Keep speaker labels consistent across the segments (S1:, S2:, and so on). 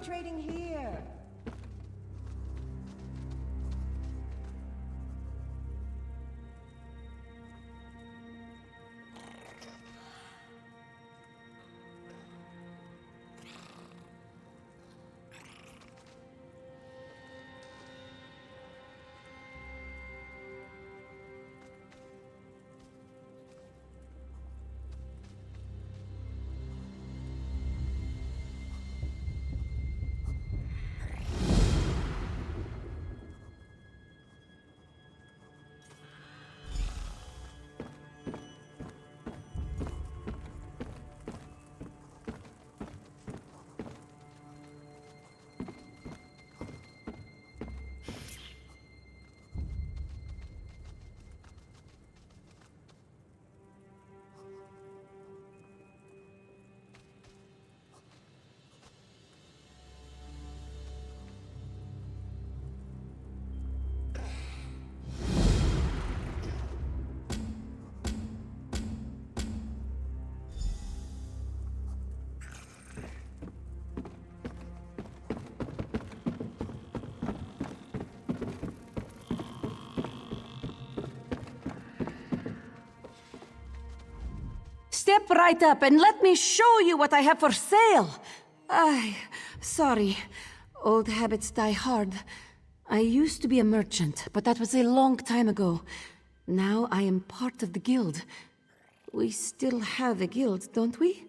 S1: trading here? Step right up and let me show you what I have for sale. Sorry. Old habits die hard. I used to be a merchant, but that was a long time ago. Now I am part of the guild. We still have a guild, don't we?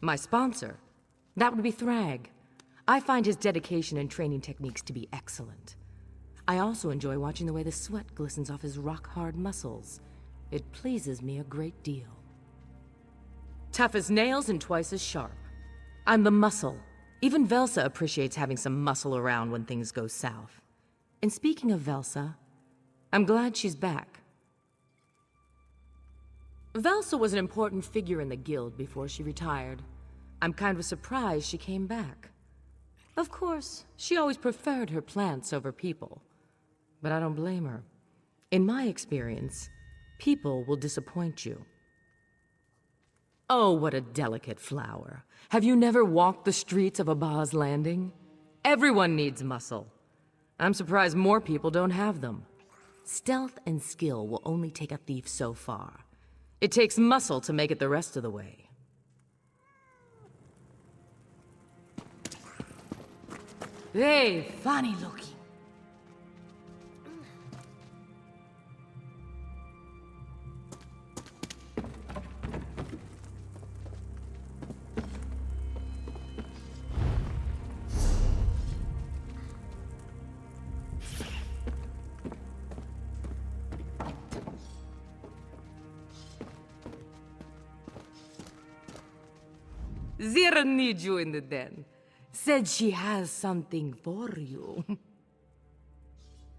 S2: My sponsor? That would be Thrag. I find his dedication and training techniques to be excellent. I also enjoy watching the way the sweat glistens off his rock-hard muscles. It pleases me a great deal. Tough as nails and twice as sharp. I'm the muscle. Even Velsa appreciates having some muscle around when things go south. And speaking of Velsa, I'm glad she's back. Velsa was an important figure in the guild before she retired. I'm kind of surprised she came back. Of course, she always preferred her plants over people. But I don't blame her. In my experience, people will disappoint you. Oh, what a delicate flower. Have you never walked the streets of Abba's Landing? Everyone needs muscle. I'm surprised more people don't have them. Stealth and skill will only take a thief so far. It takes muscle to make it the rest of the way. Hey, funny looking. Zira needs you in the den. Said she has something for you.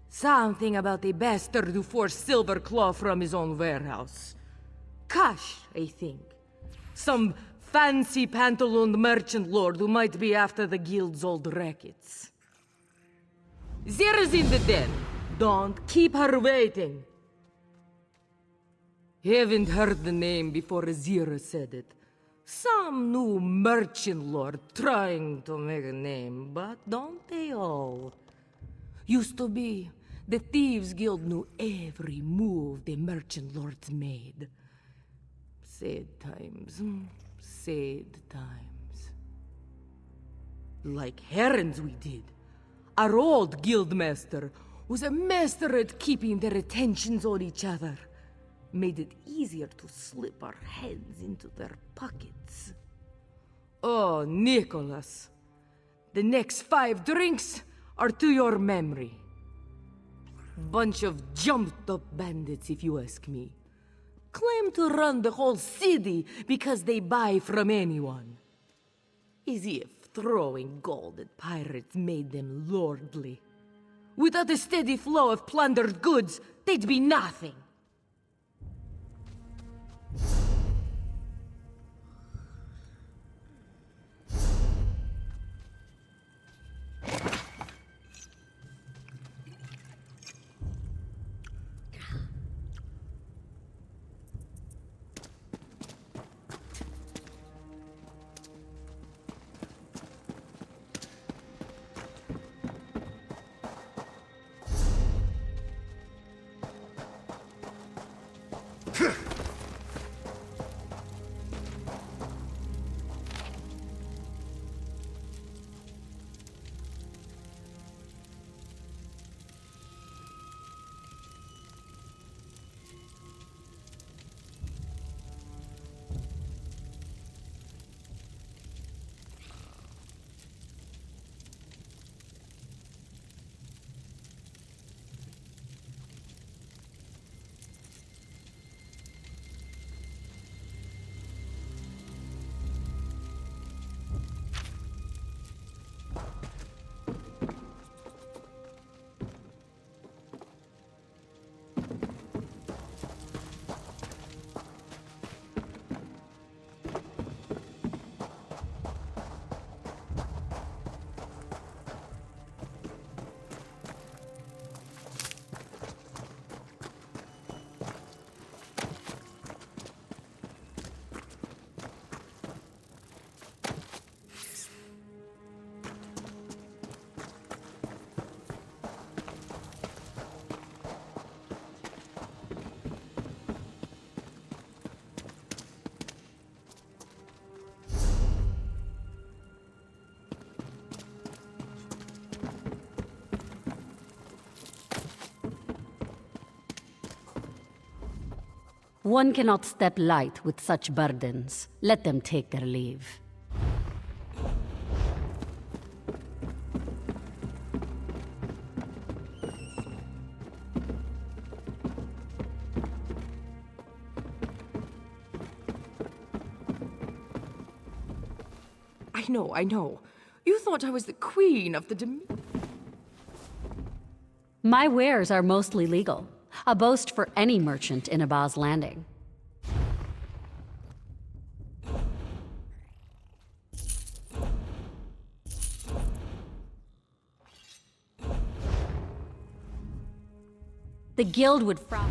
S2: Something about the bastard who forced Silverclaw from his own warehouse. Cash, I think. Some fancy pantalooned merchant lord who might be after the guild's old rackets. Zira's in the den. Don't keep her waiting. Haven't heard the name before Zira said it. Some new merchant lord trying to make a name, but don't they all? Used to be, the Thieves Guild knew every move the merchant lords made. Sad times, sad times. Like herons we did. Our old guildmaster was a master at keeping their attentions on each other. Made it easier to slip our heads into their pockets. Oh, Nicholas. The next 5 drinks are to your memory. Bunch of jumped-up bandits, if you ask me. Claim to run the whole city because they buy from anyone. As if throwing gold at pirates made them lordly. Without a steady flow of plundered goods, they'd be nothing.
S3: One cannot step light with such burdens. Let them take their leave.
S2: I know. You thought I was the queen of the
S3: My wares are mostly legal, a boast for any merchant in Abba's Landing. The guild would frown.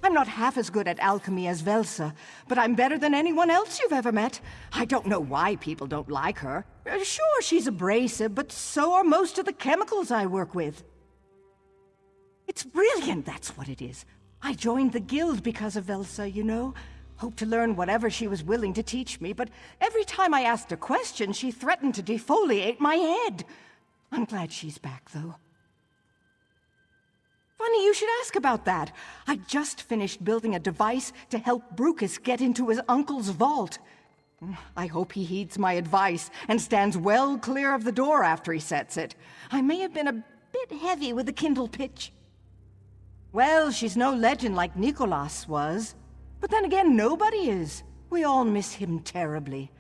S4: I'm not half as good at alchemy as Velsa, but I'm better than anyone else you've ever met. I don't know why people don't like her. Sure, she's abrasive, but so are most of the chemicals I work with. It's brilliant, that's what it is. I joined the guild because of Velsa, you know. Hoped to learn whatever she was willing to teach me, but every time I asked a question, she threatened to defoliate my head. I'm glad she's back, though. Funny you should ask about that. I just finished building a device to help Brucus get into his uncle's vault. I hope he heeds my advice and stands well clear of the door after he sets it. I may have been a bit heavy with the Kindle pitch. Well, she's no legend like Nicholas was. But then again, nobody is. We all miss him terribly.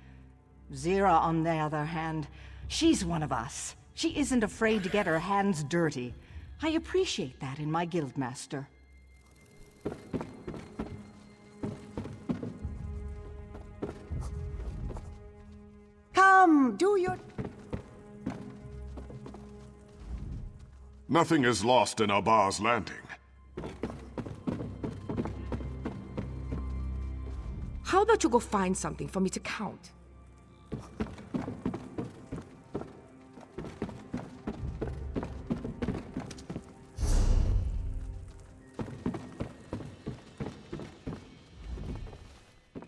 S4: Zira, on the other hand, she's one of us. She isn't afraid to get her hands dirty. I appreciate that in my guildmaster. Come, do your...
S5: Nothing is lost in Abba's Landing.
S2: How about you go find something for me to count?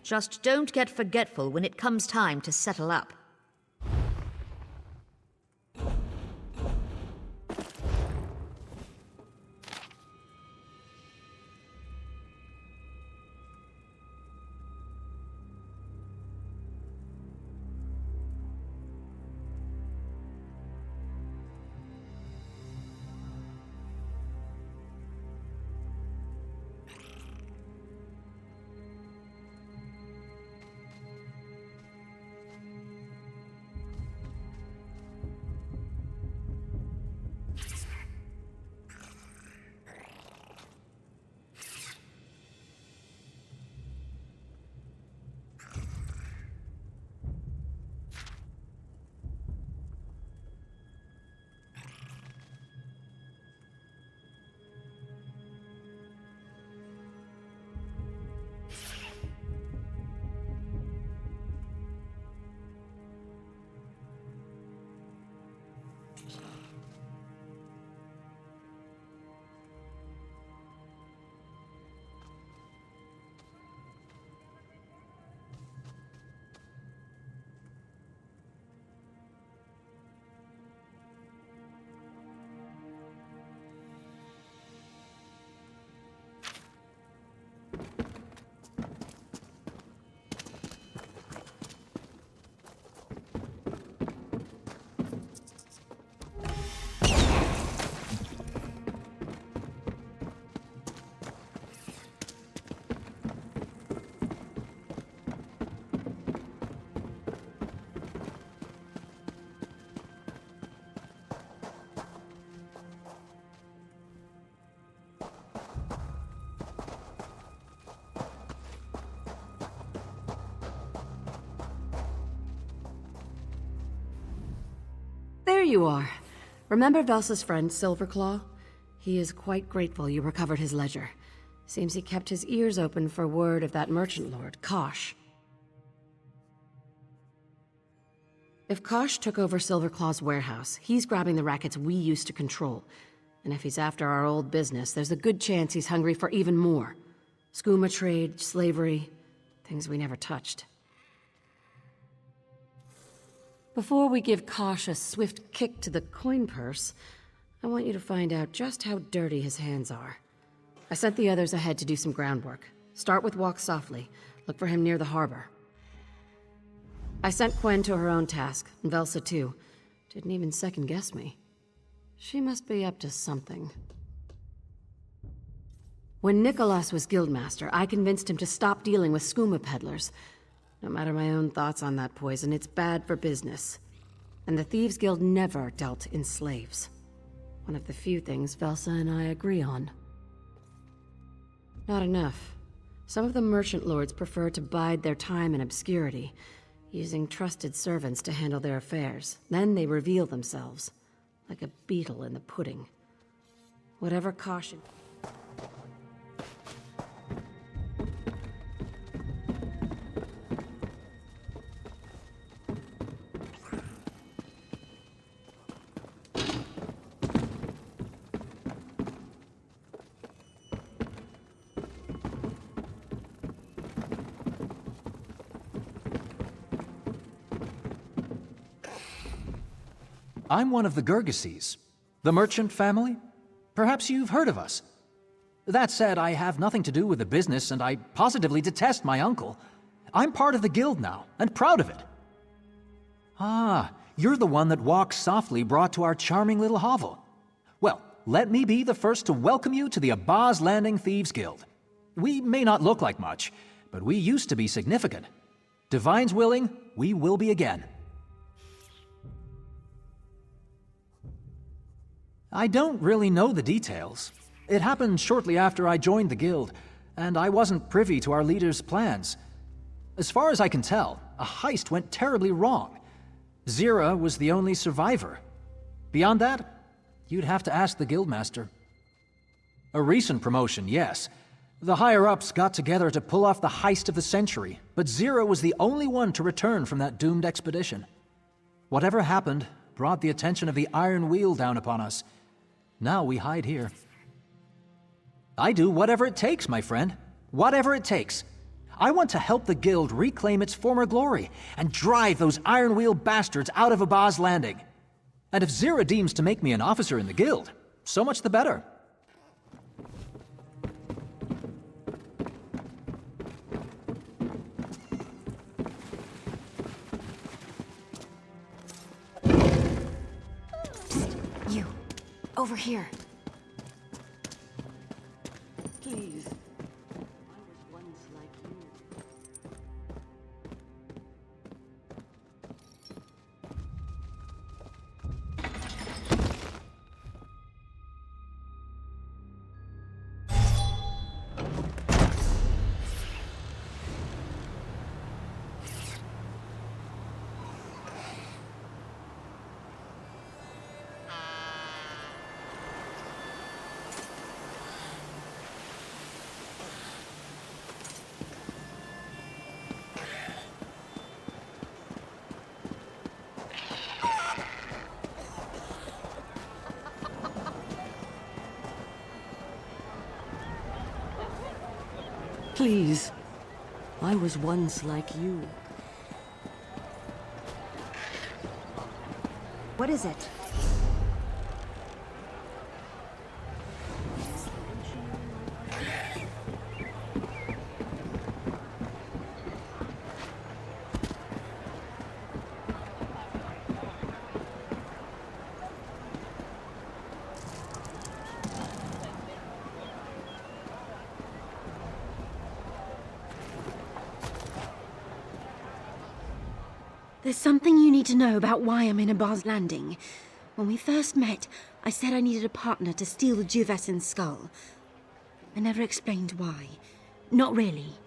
S6: Just don't get forgetful when it comes time to settle up.
S1: There you are. Remember Velsa's friend, Silverclaw? He is quite grateful you recovered his ledger. Seems he kept his ears open for word of that merchant lord, Kosh. If Kosh took over Silverclaw's warehouse, he's grabbing the rackets we used to control. And if he's after our old business, there's a good chance he's hungry for even more. Skooma trade, slavery, things we never touched. Before we give Kosh a swift kick to the coin purse, I want you to find out just how dirty his hands are. I sent the others ahead to do some groundwork. Start with Walk Softly. Look for him near the harbor. I sent Quen to her own task, and Velsa too. Didn't even second-guess me. She must be up to something. When Nicholas was guildmaster, I convinced him to stop dealing with skooma peddlers. No matter my own thoughts on that poison, it's bad for business. And the Thieves Guild never dealt in slaves. One of the few things Velsa and I agree on. Not enough. Some of the merchant lords prefer to bide their time in obscurity, using trusted servants to handle their affairs. Then they reveal themselves, like a beetle in the pudding. Whatever caution...
S7: I'm one of the Gurgases, the merchant family. Perhaps you've heard of us. That said, I have nothing to do with the business, and I positively detest my uncle. I'm part of the guild now, and proud of it. Ah, you're the one that Walk Softly brought to our charming little hovel. Well, let me be the first to welcome you to the Abaz Landing Thieves Guild. We may not look like much, but we used to be significant. Divine's willing, we will be again. I don't really know the details. It happened shortly after I joined the guild, and I wasn't privy to our leader's plans. As far as I can tell, a heist went terribly wrong. Zira was the only survivor. Beyond that, you'd have to ask the guildmaster. A recent promotion, yes. The higher-ups got together to pull off the heist of the century, but Zira was the only one to return from that doomed expedition. Whatever happened brought the attention of the Iron Wheel down upon us. Now we hide here. I do whatever it takes, my friend. Whatever it takes. I want to help the guild reclaim its former glory and drive those Iron Wheel bastards out of Abaz Landing. And if Zira deems to make me an officer in the guild, so much the better.
S1: You. Over here.
S2: Please. Please. I was once like you.
S6: What is it?
S8: There's something you need to know about why I'm in Abaz Landing. When we first met, I said I needed a partner to steal the Juvesin's skull. I never explained why. Not really.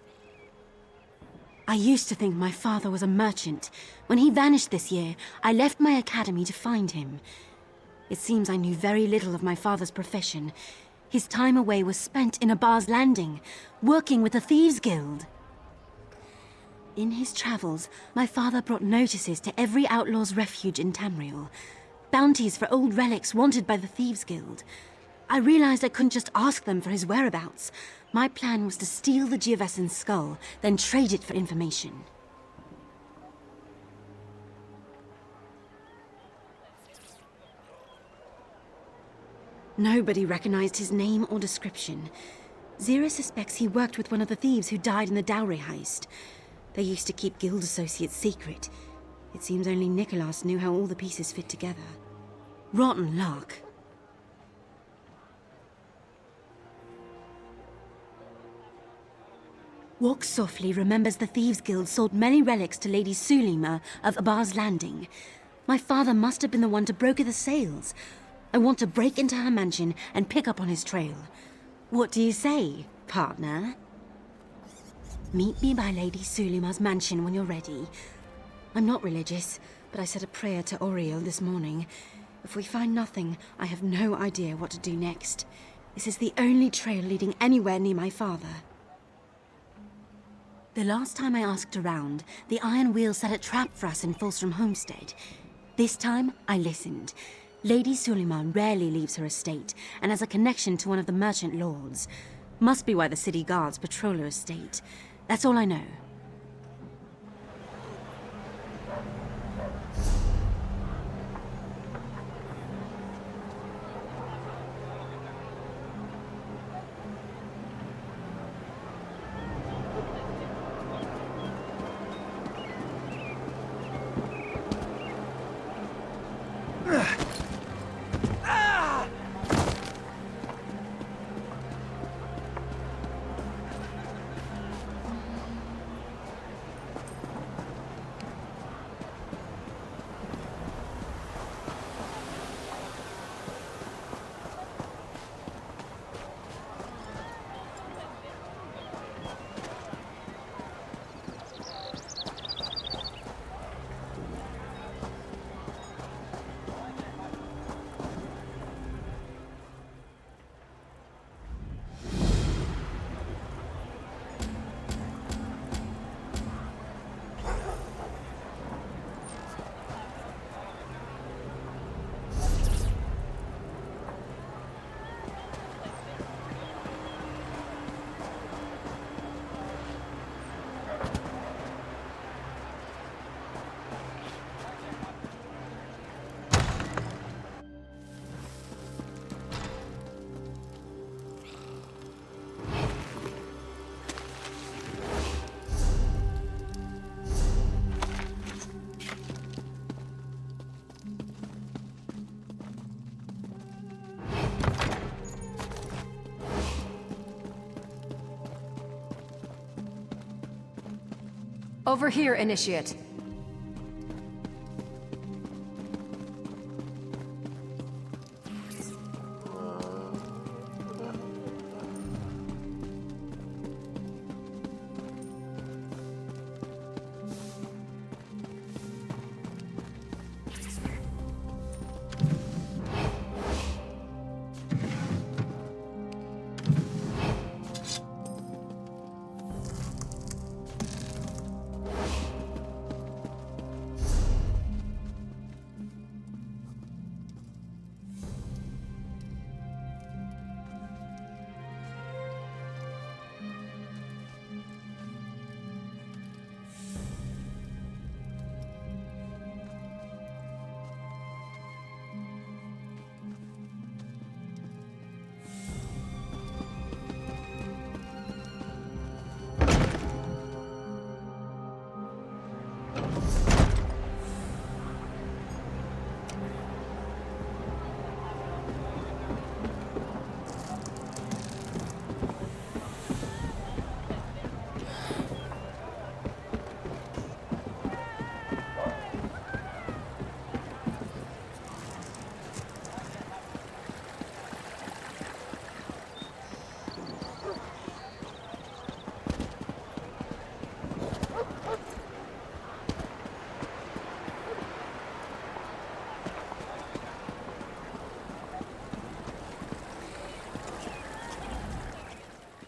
S8: I used to think my father was a merchant. When he vanished this year, I left my academy to find him. It seems I knew very little of my father's profession. His time away was spent in Abaz Landing, working with the Thieves Guild. In his travels, my father brought notices to every outlaw's refuge in Tamriel. Bounties for old relics wanted by the Thieves Guild. I realized I couldn't just ask them for his whereabouts. My plan was to steal the Geovessan skull, then trade it for information. Nobody recognized his name or description. Zero suspects he worked with one of the thieves who died in the dowry heist. They used to keep guild associates secret. It seems only Nicholas knew how all the pieces fit together. Rotten luck. Walk Softly remembers the Thieves' Guild sold many relics to Lady Sulima of Abar's Landing. My father must have been the one to broker the sales. I want to break into her mansion and pick up on his trail. What do you say, partner? Meet me by Lady Sulima's mansion when you're ready. I'm not religious, but I said a prayer to Oriel this morning. If we find nothing, I have no idea what to do next. This is the only trail leading anywhere near my father. The last time I asked around, the Iron Wheel set a trap for us in Folstrom Homestead. This time, I listened. Lady Sulima rarely leaves her estate, and has a connection to one of the merchant lords. Must be why the city guards patrol her estate. That's all I know.
S1: Over here, Initiate.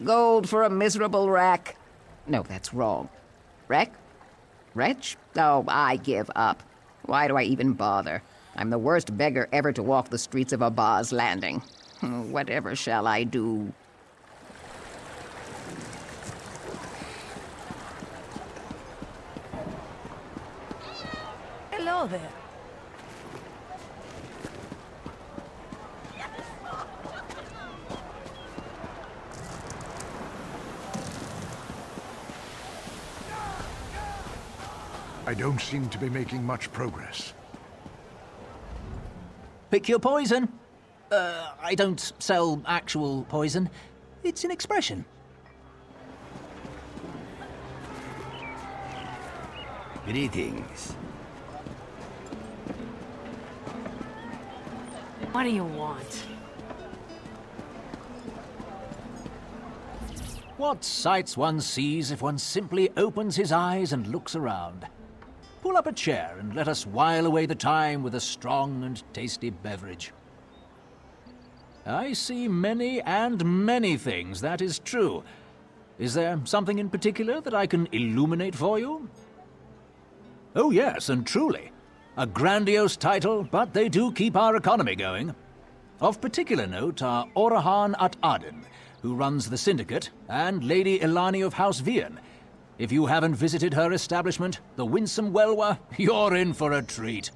S9: Gold for a miserable wreck. No, that's wrong. Wreck? Wretch? Oh, I give up. Why do I even bother? I'm the worst beggar ever to walk the streets of Abar's Landing. Whatever shall I do?
S2: hell there.
S5: I don't seem to be making much progress.
S7: Pick your poison. I don't sell actual poison. It's an expression.
S10: Greetings.
S2: What do you want?
S7: What sights one sees if one simply opens his eyes and looks around. Pull up a chair and let us while away the time with a strong and tasty beverage. I see many and many things, that is true. Is there something in particular that I can illuminate for you? Oh yes, and truly. A grandiose title, but they do keep our economy going. Of particular note are Orahan at Aden, who runs the Syndicate, and Lady Ilani of House Vian. If you haven't visited her establishment, the Winsome Welwa, you're in for a treat.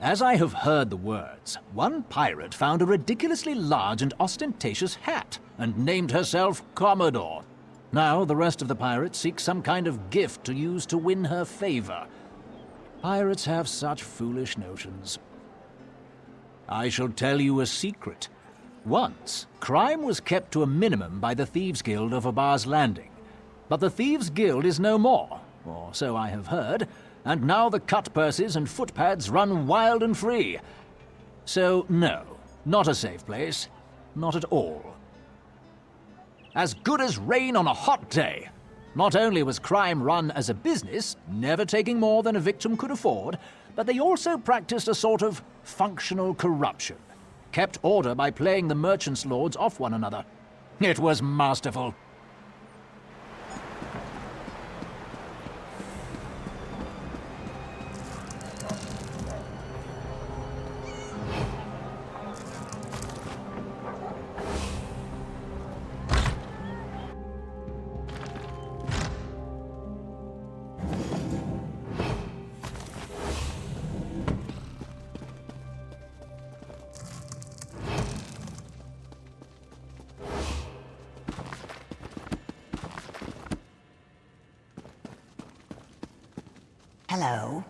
S7: As I have heard the words, one pirate found a ridiculously large and ostentatious hat, and named herself Commodore. Now the rest of the pirates seek some kind of gift to use to win her favor. Pirates have such foolish notions. I shall tell you a secret. Once, crime was kept to a minimum by the Thieves' Guild of Abar's Landing. But the Thieves' Guild is no more, or so I have heard, and now the cut purses and footpads run wild and free. So no, not a safe place. Not at all. As good as rain on a hot day. Not only was crime run as a business, never taking more than a victim could afford, but they also practiced a sort of functional corruption. Kept order by playing the merchants' lords off one another. It was masterful.
S10: Hello.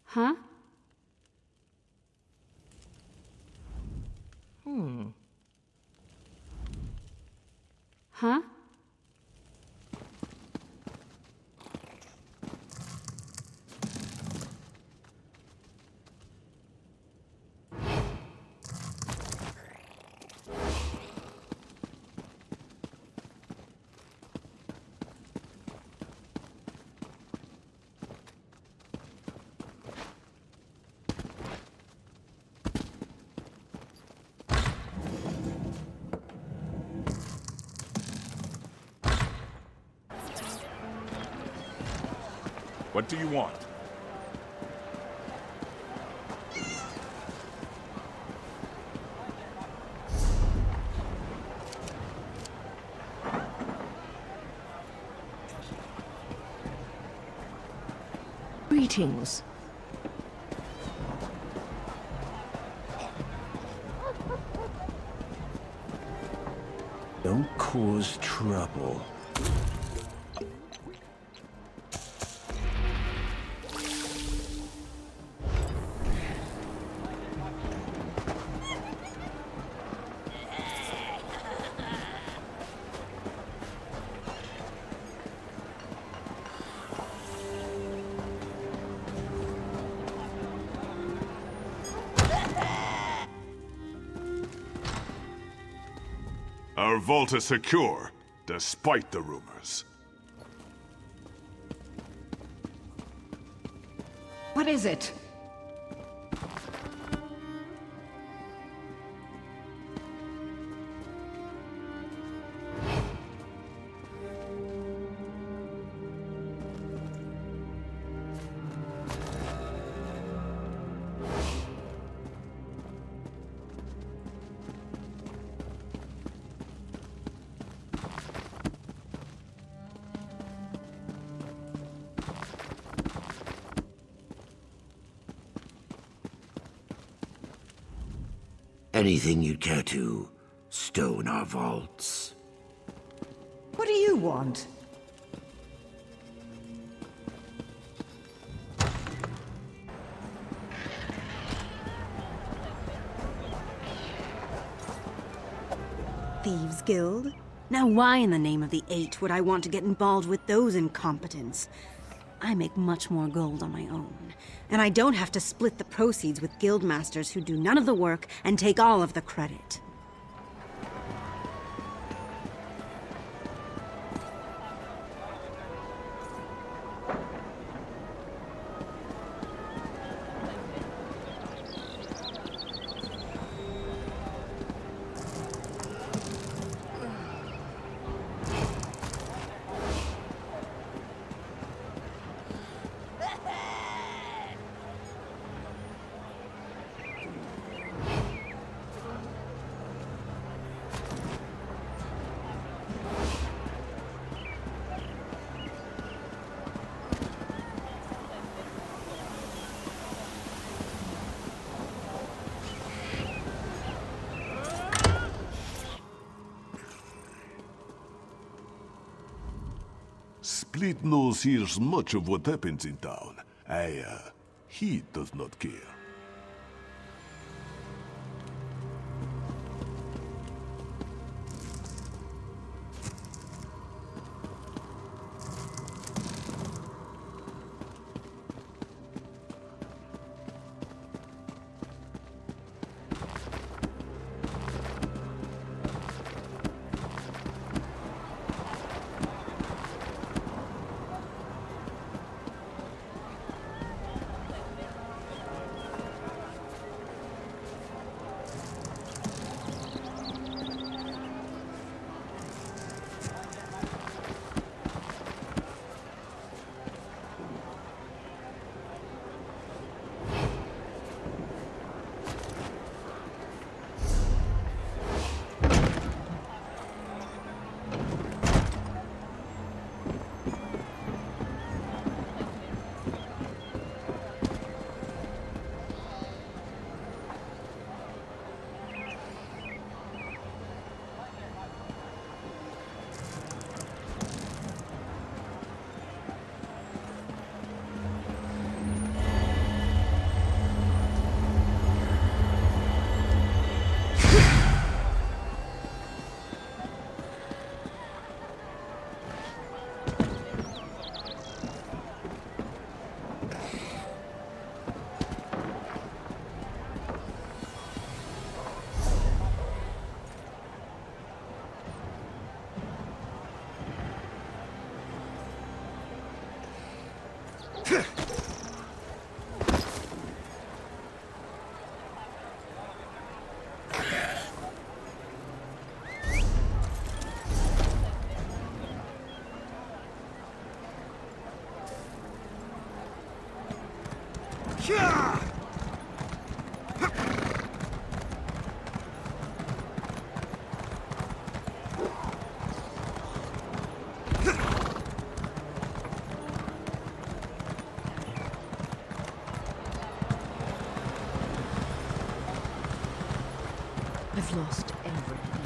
S3: Huh? Huh?
S5: What do you want?
S2: Greetings.
S10: Don't cause trouble.
S5: Our vault is secure, despite the rumors.
S4: What is it?
S10: Anything you'd care to stow in our vaults?
S4: What do you want?
S8: Thieves' Guild? Now why in the name of the Eight would I want to get involved with those incompetents? I make much more gold on my own, and I don't have to split the proceeds with guild masters who do none of the work and take all of the credit.
S11: Split Nose hears much of what happens in town. He does not care.
S2: I've lost everything.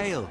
S12: Hail.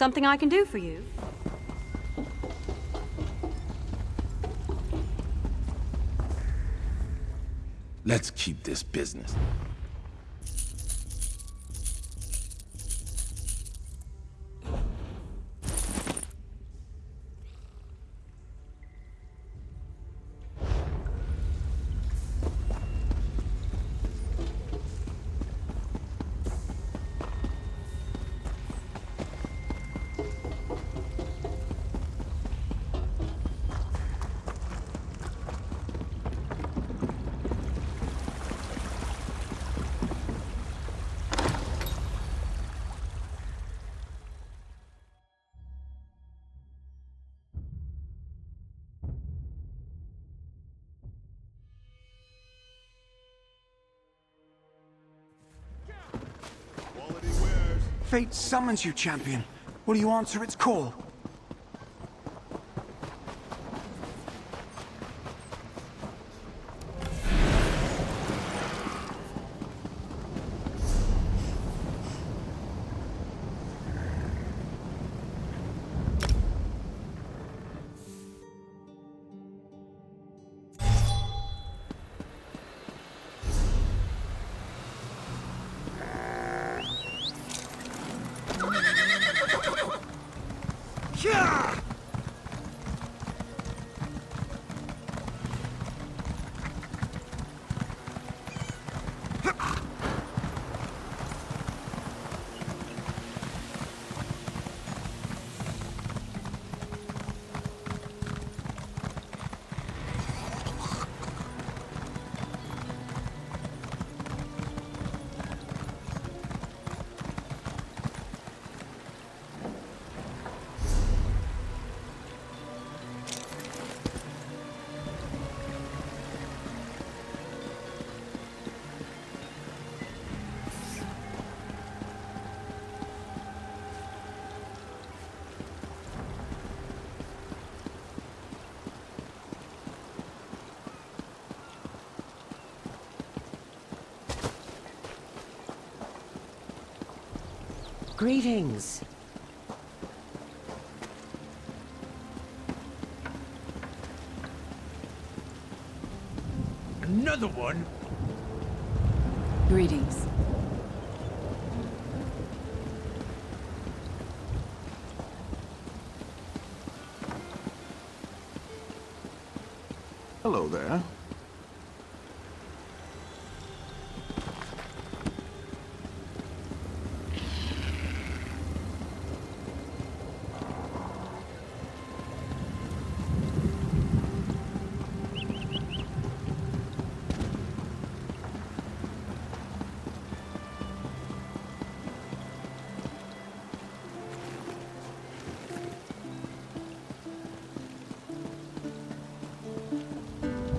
S3: Something I can do for you?
S10: Let's keep this business.
S12: Fate summons you, champion. Will you answer its call?
S13: Greetings.
S10: Another one?
S1: Greetings.
S11: Hello there.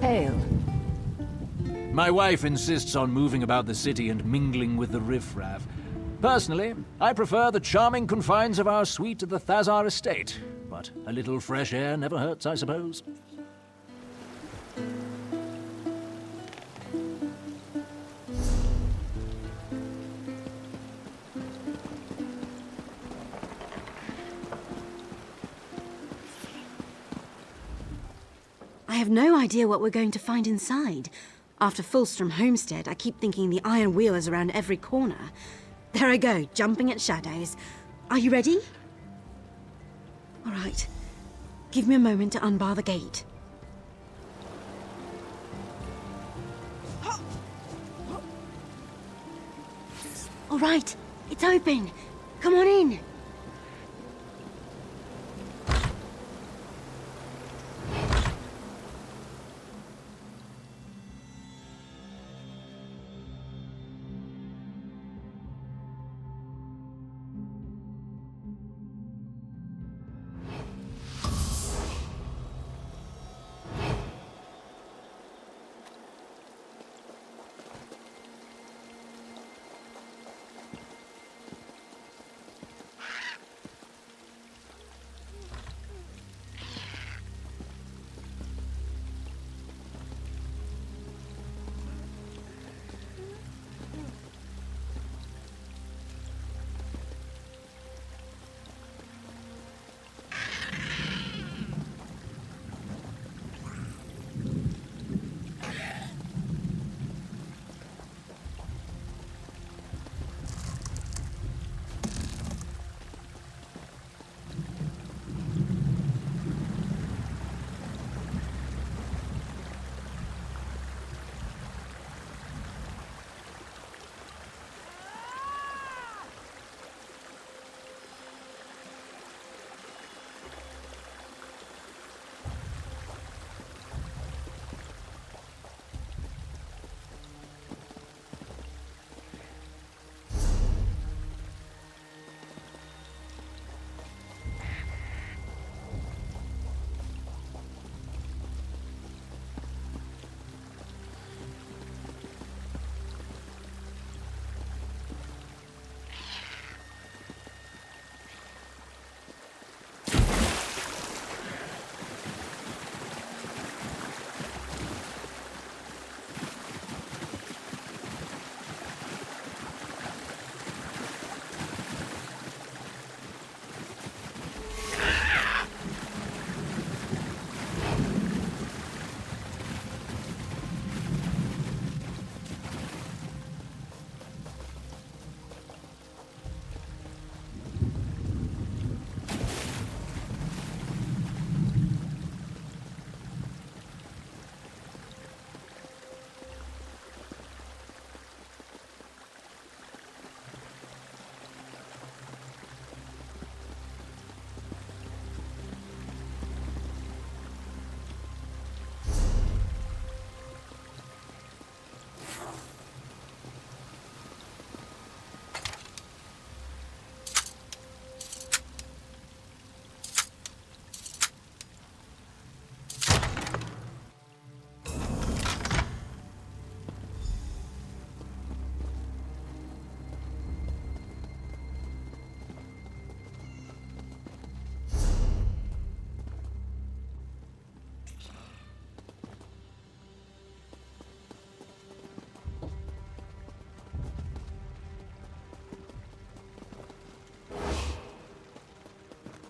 S1: Hail.
S7: My wife insists on moving about the city and mingling with the riffraff. Personally, I prefer the charming confines of our suite at the Thazar estate, but a little fresh air never hurts, I suppose.
S8: I have no idea what we're going to find inside. After Fulstrom Homestead, I keep thinking the iron wheel is around every corner. There I go, jumping at shadows. Are you ready? All right. Give me a moment to unbar the gate. All right, it's open. Come on in.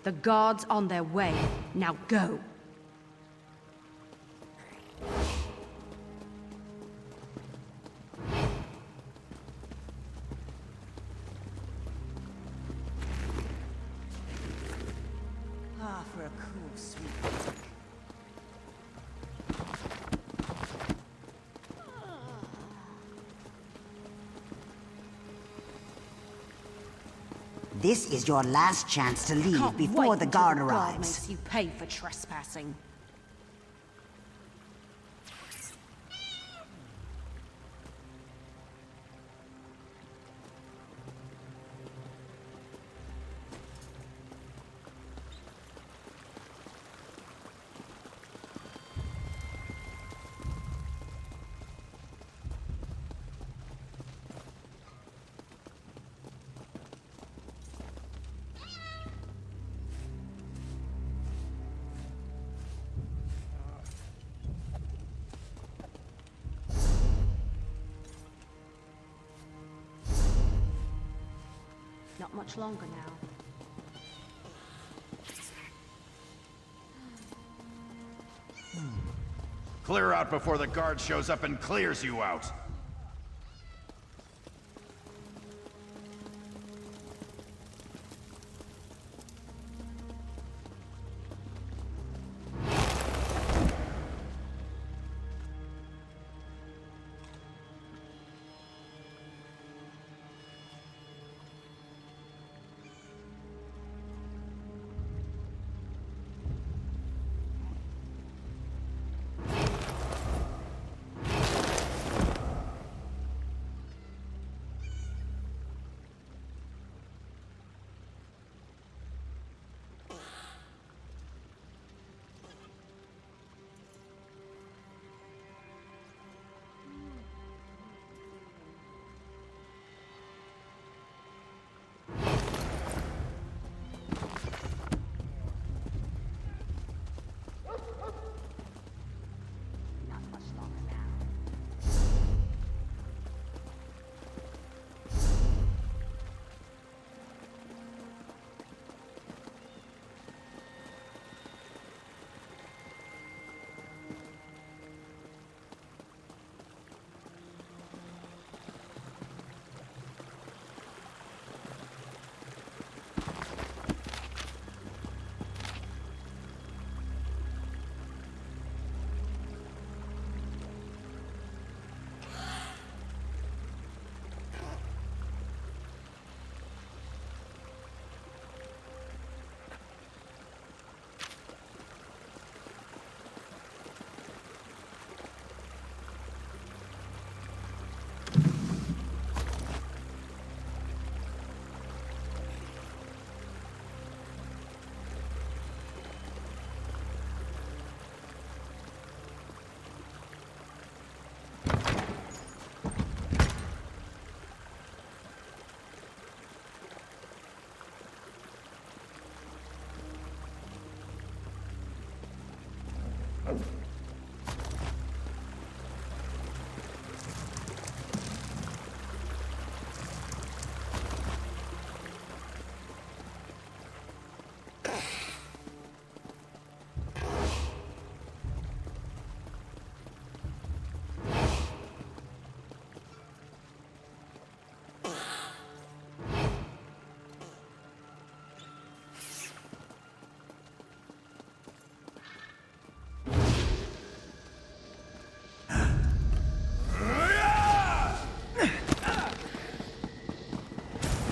S2: The guard's on their way. Now go.
S13: This is your last chance to leave before the guard arrives.
S14: Makes you pay for trespassing. Not much longer now.
S15: Clear out before the guard shows up and clears you out.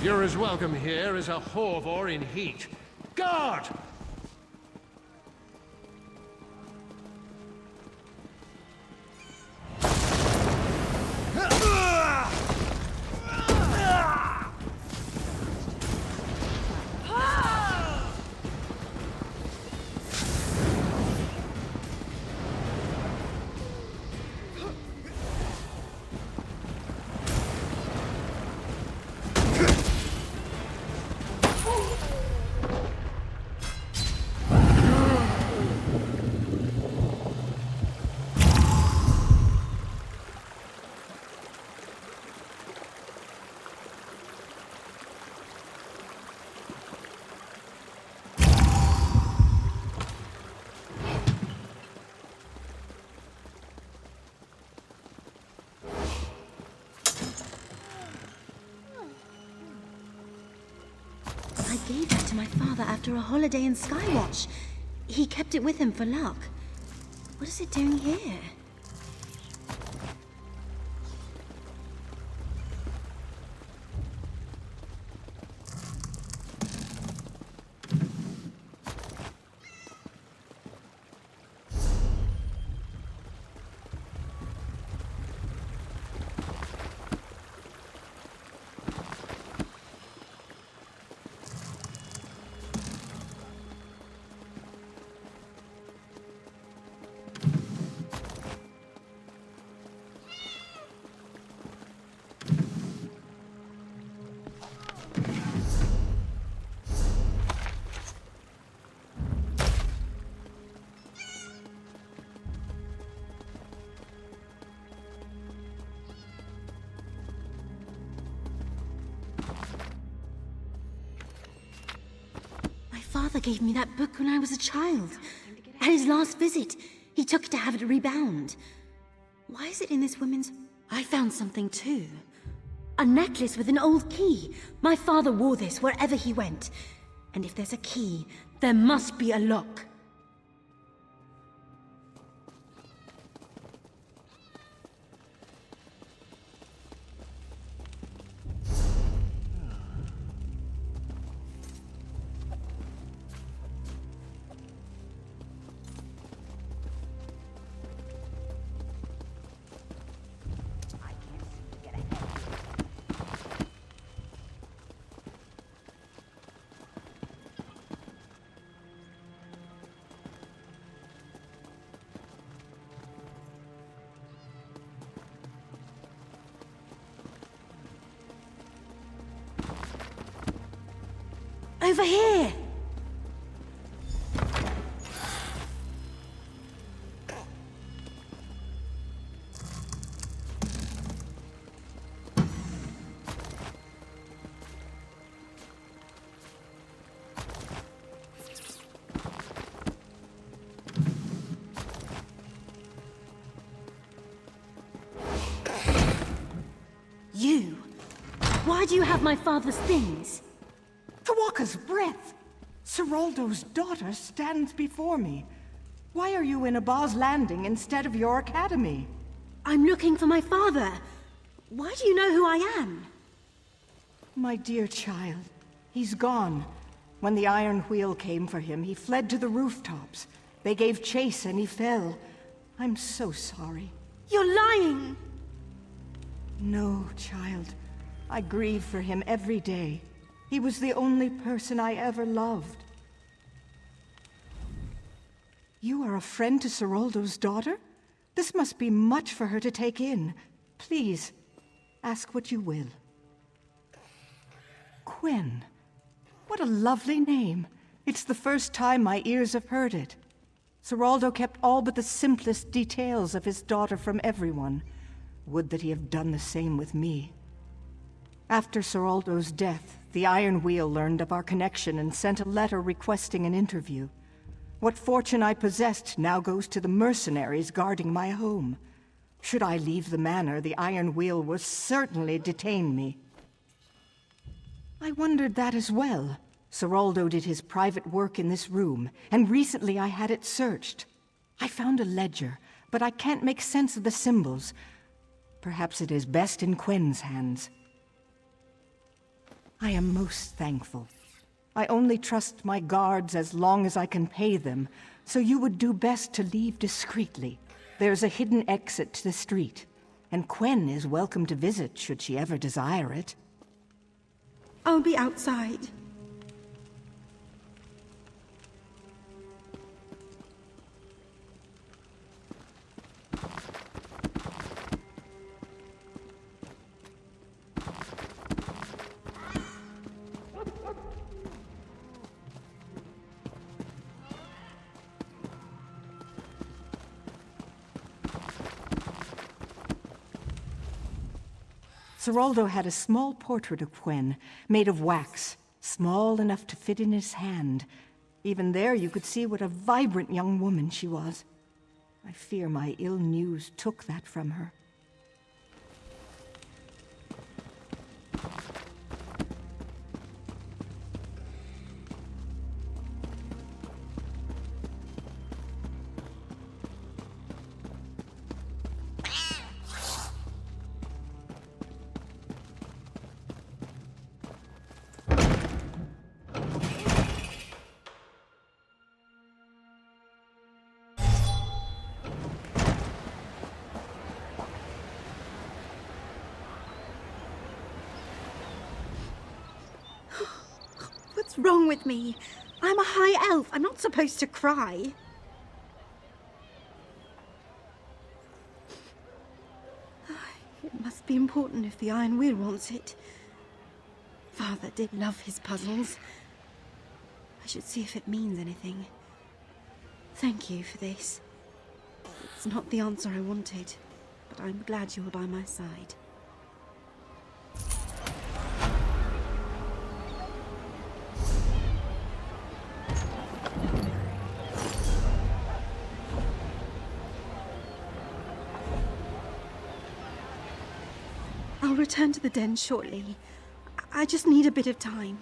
S16: You're as welcome here as a Horvor in heat. Guard!
S8: I gave that to my father after a holiday in Skywatch. He kept it with him for luck. What is it doing here? Father gave me that book when I was a child. At his last visit, he took it to have it rebound. Why is it in this woman's... I found something too. A necklace with an old key. My father wore this wherever he went. And if there's a key, there must be a lock. Over here! You! Why do you have my father's things?
S4: Tawaka's breath! Seraldo's daughter stands before me. Why are you in Abaz Landing instead of your academy?
S8: I'm looking for my father. Why do you know who I am?
S4: My dear child, he's gone. When the Iron Wheel came for him, he fled to the rooftops. They gave chase and he fell. I'm so sorry.
S8: You're lying!
S4: No, child. I grieve for him every day. He was the only person I ever loved. You are a friend to Seraldo's daughter? This must be much for her to take in. Please, ask what you will. Quinn. What a lovely name. It's the first time my ears have heard it. Seraldo kept all but the simplest details of his daughter from everyone. Would that he have done the same with me. After Seraldo's death, the Iron Wheel learned of our connection and sent a letter requesting an interview. What fortune I possessed now goes to the mercenaries guarding my home. Should I leave the manor, the Iron Wheel will certainly detain me. I wondered that as well. Seraldo did his private work in this room, and recently I had it searched. I found a ledger, but I can't make sense of the symbols. Perhaps it is best in Quinn's hands. I am most thankful. I only trust my guards as long as I can pay them, so you would do best to leave discreetly. There's a hidden exit to the street, and Quinn is welcome to visit should she ever desire it.
S8: I'll be outside.
S4: Seraldo had a small portrait of Quinn, made of wax, small enough to fit in his hand. Even there you could see what a vibrant young woman she was. I fear my ill news took that from her.
S8: What's wrong with me? I'm a high elf. I'm not supposed to cry. It must be important if the Iron Wheel wants it. Father did love his puzzles. I should see if it means anything. Thank you for this. It's not the answer I wanted, but I'm glad you were by my side. I'll return to the den shortly. I just need a bit of time.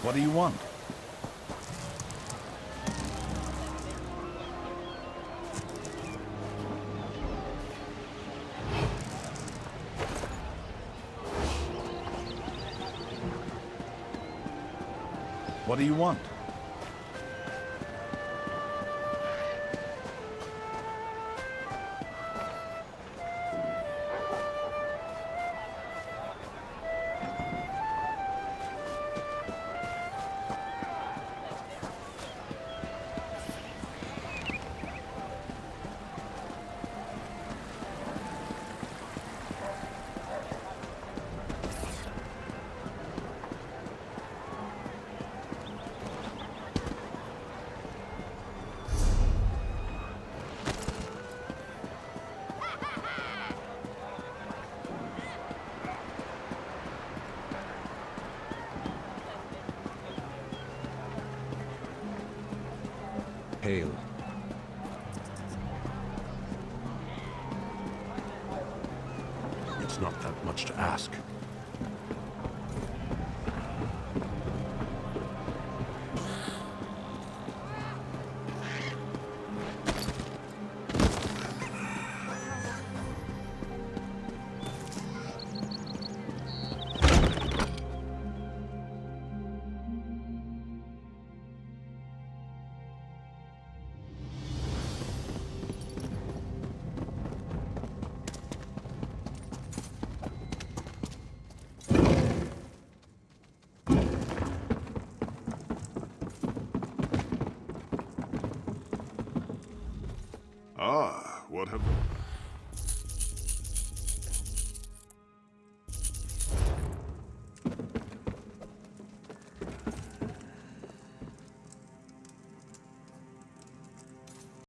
S15: What do you want? What do you want?
S5: Hail. It's not that much to ask.
S11: What have...